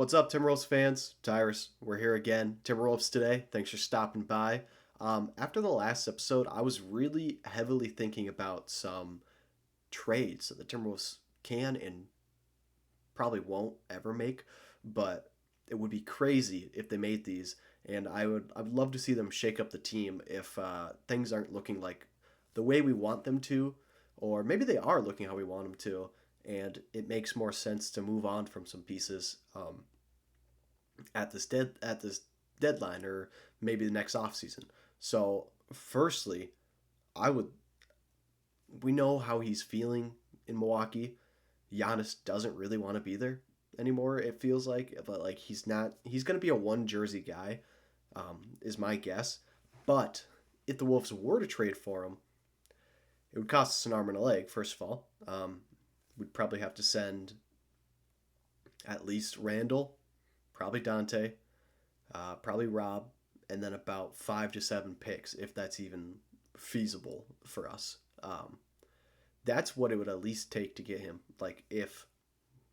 What's up, Timberwolves fans? Tyrus, we're here again. Timberwolves Today. Thanks for stopping by. After the last episode, I was really heavily thinking about some trades that the Timberwolves can and probably won't ever make, but it would be crazy if they made these. And I'd love to see them shake up the team if things aren't looking like the way we want them to, or maybe they are looking how we want them to, and it makes more sense to move on from some pieces. At this deadline or maybe the next offseason. So, firstly, I would we know how he's feeling in Milwaukee. Giannis doesn't really want to be there anymore. It feels like, but like he's not. He's going to be a one jersey guy, is my guess. But if the Wolves were to trade for him, it would cost us an arm and a leg. First of all, we'd probably have to send at least Randall, probably Dante, probably Rob, and then about 5 to 7 picks if that's even feasible for us. That's what it would at least take to get him. Like if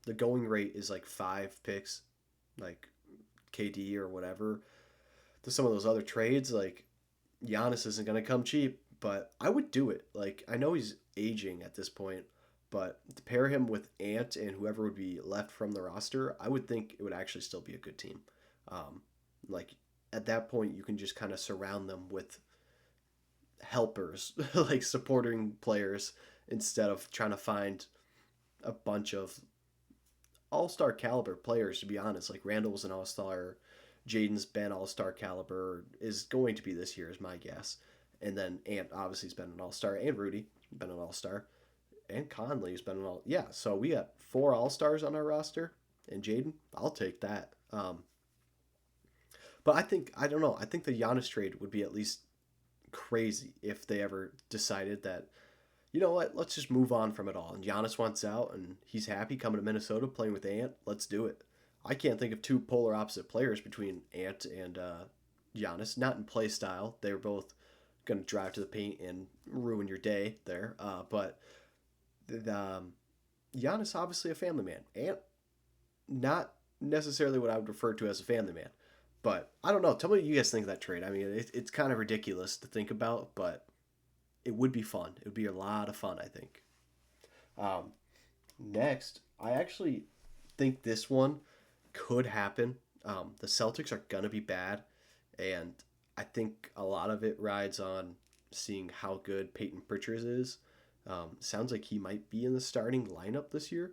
the going rate is like 5 picks, like KD or whatever, to some of those other trades, like Giannis isn't going to come cheap, but I would do it. Like I know he's aging at this point, but to pair him with Ant and whoever would be left from the roster, I would think it would actually still be a good team. Um, like at that point, you can just kind of surround them with helpers, like supporting players, instead of trying to find a bunch of all star caliber players. To be honest, like Randall was an all star, Jaden's been all star caliber, is going to be this year, is my guess. And then Ant obviously has been an all star, and Rudy been an all star, and Conley's been an all. Yeah, so we got four all stars on our roster, and Jaden, I'll take that. But I don't know. I think the Giannis trade would be at least crazy if they ever decided that, you know what, let's just move on from it all. And Giannis wants out and he's happy coming to Minnesota playing with Ant. Let's do it. I can't think of two polar opposite players between Ant and Giannis. Not in play style. They were both going to drive to the paint and ruin your day there. But Giannis obviously a family man. Ant not necessarily what I would refer to as a family man. But I don't know. Tell me what you guys think of that trade. I mean, it's kind of ridiculous to think about, but it would be fun. It would be a lot of fun, I think. Um, Next, I actually think this one could happen. The Celtics are going to be bad, and I think a lot of it rides on seeing how good Peyton Pritchard is. Sounds like he might be in the starting lineup this year.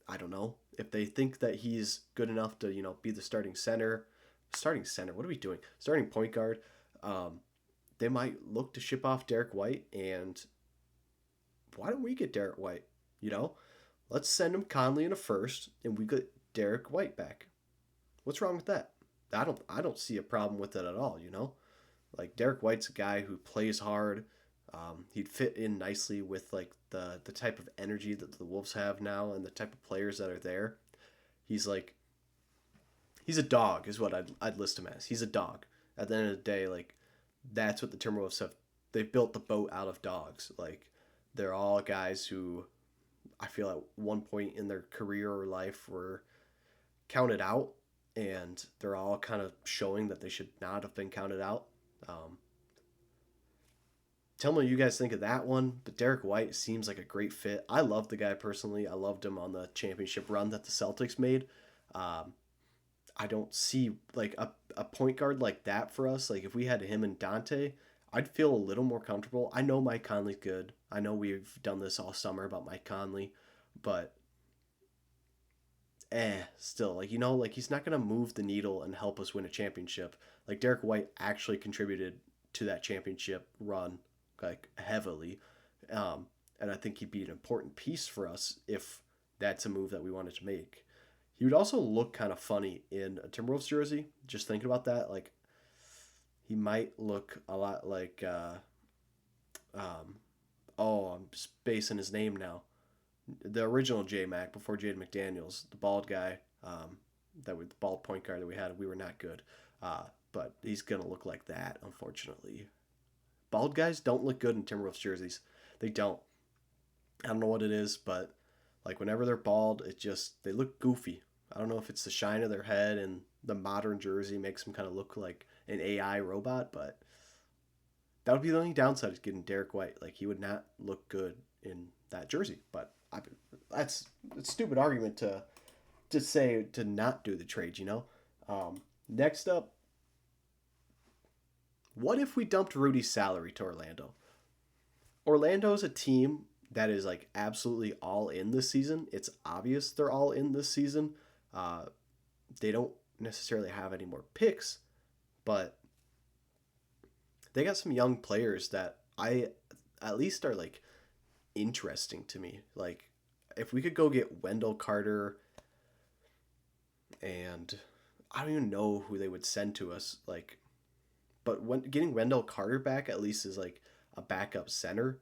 I don't know if they think that he's good enough to be the starting center. Starting center. What are we doing? Starting point guard. Um, they might look to ship off Derek White, and why don't we get Derek White? You know, let's send him Conley in a first, and we get Derek White back. What's wrong with that? I don't see a problem with it at all. Like Derek White's a guy who plays hard. He'd fit in nicely with like the type of energy that the Wolves have now and the type of players that are there. He's like he's a dog is what I'd list him as. He's a dog. At the end of the day, like that's what the Timberwolves have. They've built the boat out of dogs. Like they're all guys who I feel at one point in their career or life were counted out, and they're all kind of showing that they should not have been counted out. Um, Tell me what you guys think of that one. But Derek White seems like a great fit. I love the guy personally. I loved him on the championship run that the Celtics made. Um, I don't see like a point guard like that for us. Like if we had him and Dante, I'd feel a little more comfortable. I know Mike Conley's good. I know we've done this all summer about Mike Conley, but still, like like he's not gonna move the needle and help us win a championship. Like Derek White actually contributed to that championship run like heavily, and I think he'd be an important piece for us if that's a move that we wanted to make. He would also look kind of funny in a Timberwolves jersey. Just thinking about that, like he might look a lot like um, oh, I'm spacing his name now. The original J Mac before Jaden McDaniels, the bald guy, that was the bald point guard that we had. We were not good, but he's gonna look like that, unfortunately. Bald guys don't look good in Timberwolves jerseys. They don't. I don't know what it is, but Like whenever they're bald, they look goofy. I don't know if it's the shine of their head and the modern jersey makes them kind of look like an AI robot, but that would be the only downside is getting Derek White. Like he would not look good in that jersey. But that's a stupid argument to say to not do the trade. Next up, what if we dumped Rudy's salary to Orlando? Orlando's a team that is like absolutely all in this season. It's obvious they're all in this season. Uh, they don't necessarily have any more picks, but they got some young players that I at least are like interesting to me. Like if we could go get Wendell Carter and I don't even know who they would send to us. Like, but when getting Wendell Carter back at least is like a backup center,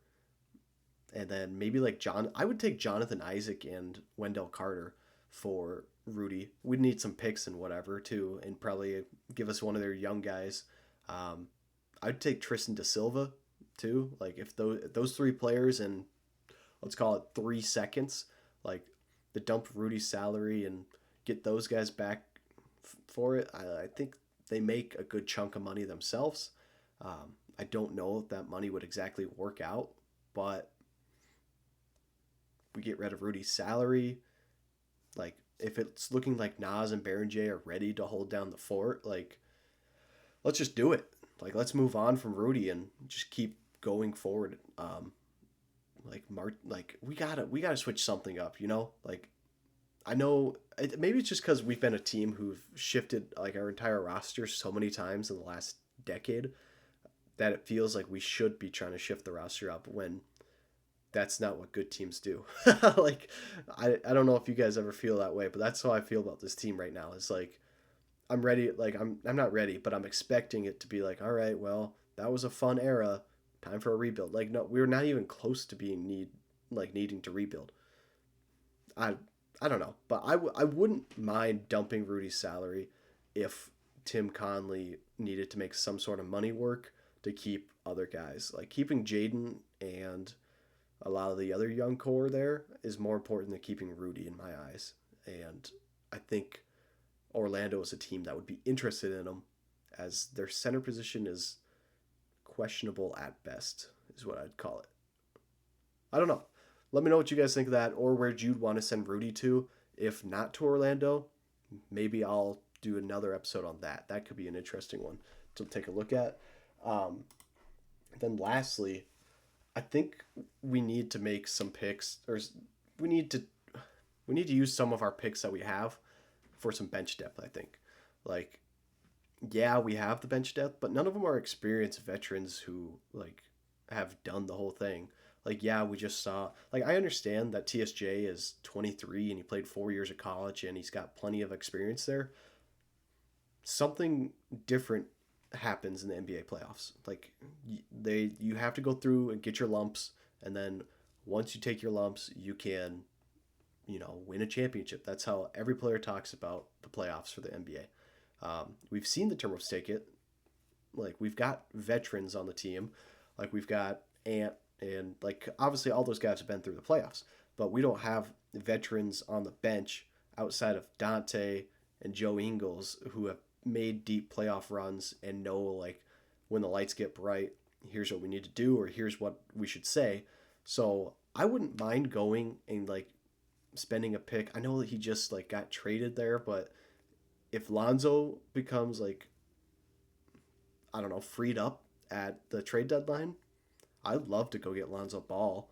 and then maybe like I would take Jonathan Isaac and Wendell Carter for Rudy. We'd need some picks and whatever too, and probably give us one of their young guys. Um, I'd take Tristan Da Silva too. Like if those three players in let's call it 3 seconds, like the dump Rudy's salary and get those guys back for it. I think they make a good chunk of money themselves. I don't know if that money would exactly work out, but we get rid of Rudy's salary. Like if it's looking like Nas and Baron J are ready to hold down the fort, like let's just do it. Like let's move on from Rudy and just keep going forward. Like we gotta switch something up. Like I know maybe it's just because we've been a team who've shifted like our entire roster so many times in the last decade that it feels like we should be trying to shift the roster up when that's not what good teams do. Like I don't know if you guys ever feel that way, but that's how I feel about this team right now. It's like I'm ready, like I'm not ready, but I'm expecting it to be like, all right, well, that was a fun era. Time for a rebuild. Like no, we're not even close to being needing to rebuild. I I don't know, but I wouldn't mind dumping Rudy's salary if Tim Conley needed to make some sort of money work to keep other guys. Like keeping Jaden and a lot of the other young core there is more important than keeping Rudy in my eyes. And I think Orlando is a team that would be interested in him as their center position is questionable at best, is what I'd call it. I don't know. Let me know what you guys think of that or where you'd want to send Rudy to. If not to Orlando, maybe I'll do another episode on that. That could be an interesting one to take a look at. Um, then lastly, I think we need to make some picks, or we need to we need to use some of our picks that we have for some bench depth. I think, like, yeah, we have the bench depth, but none of them are experienced veterans who like have done the whole thing. Like, yeah, we just saw. Like, I understand that TSJ is 23 and he played 4 years of college and he's got plenty of experience there. Something different happens in the NBA playoffs. Like you have to go through and get your lumps, and then once you take your lumps, you can win a championship. That's how every player talks about the playoffs for the NBA. We've seen the Timberwolves take it. Like we've got veterans on the team, like we've got Ant and like obviously all those guys have been through the playoffs, but we don't have veterans on the bench outside of Dante and Joe Ingles who have made deep playoff runs and know like when the lights get bright, here's what we need to do or here's what we should say. So I wouldn't mind going and like spending a pick. I know that he just like got traded there, but if Lonzo becomes like I don't know freed up at the trade deadline, I'd love to go get Lonzo Ball.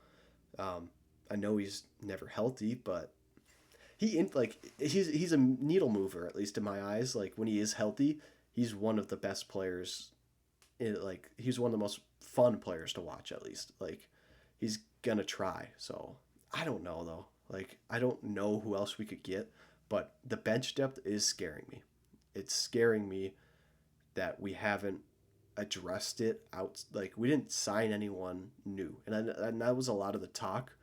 I know he's never healthy, but he's a needle mover at least in my eyes. Like when he is healthy, he's one of the best players. He's one of the most fun players to watch at least. Like he's gonna try. So I don't know though. Like I don't know who else we could get, but the bench depth is scaring me. It's scaring me that we haven't addressed it out. Like we didn't sign anyone new, and that was a lot of the talk.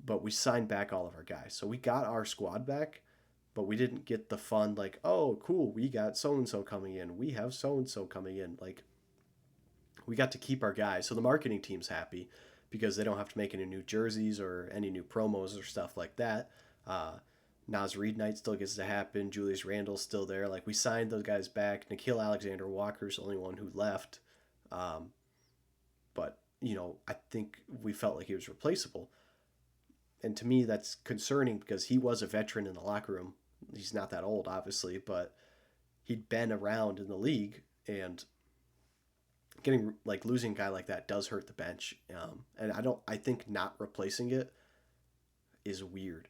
But we signed back all of our guys, so we got our squad back, but we didn't get the fun like, oh cool, we got so and so coming in, we have so and so coming in. Like we got to keep our guys, so the marketing team's happy, because they don't have to make any new jerseys or any new promos or stuff like that. Uh, Nas Reed night still gets to happen. Julius Randle's still there. Like, we signed those guys back. Nikhil Alexander Walker's the only one who left. Um, but, I think we felt like he was replaceable. And to me, that's concerning because he was a veteran in the locker room. He's not that old, obviously, but he'd been around in the league, and getting like losing a guy like that does hurt the bench. And I think not replacing it is weird.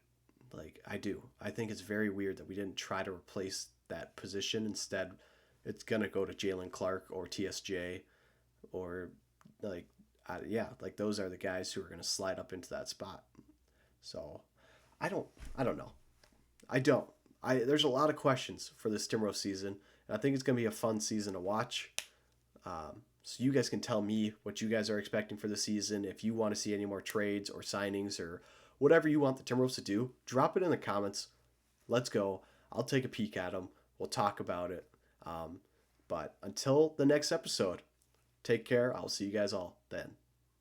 Like, I do. I think it's very weird that we didn't try to replace that position. Instead, it's gonna go to Jalen Clark or TSJ, or like, yeah, like those are the guys who are gonna slide up into that spot. So, I don't. I don't know. I don't. There's a lot of questions for this Timberwolves season, and I think it's gonna be a fun season to watch. So you guys can tell me what you guys are expecting for the season. If you want to see any more trades or signings or whatever you want the Timberwolves to do, drop it in the comments. Let's go. I'll take a peek at them. We'll talk about it. But until the next episode, take care. I'll see you guys all then.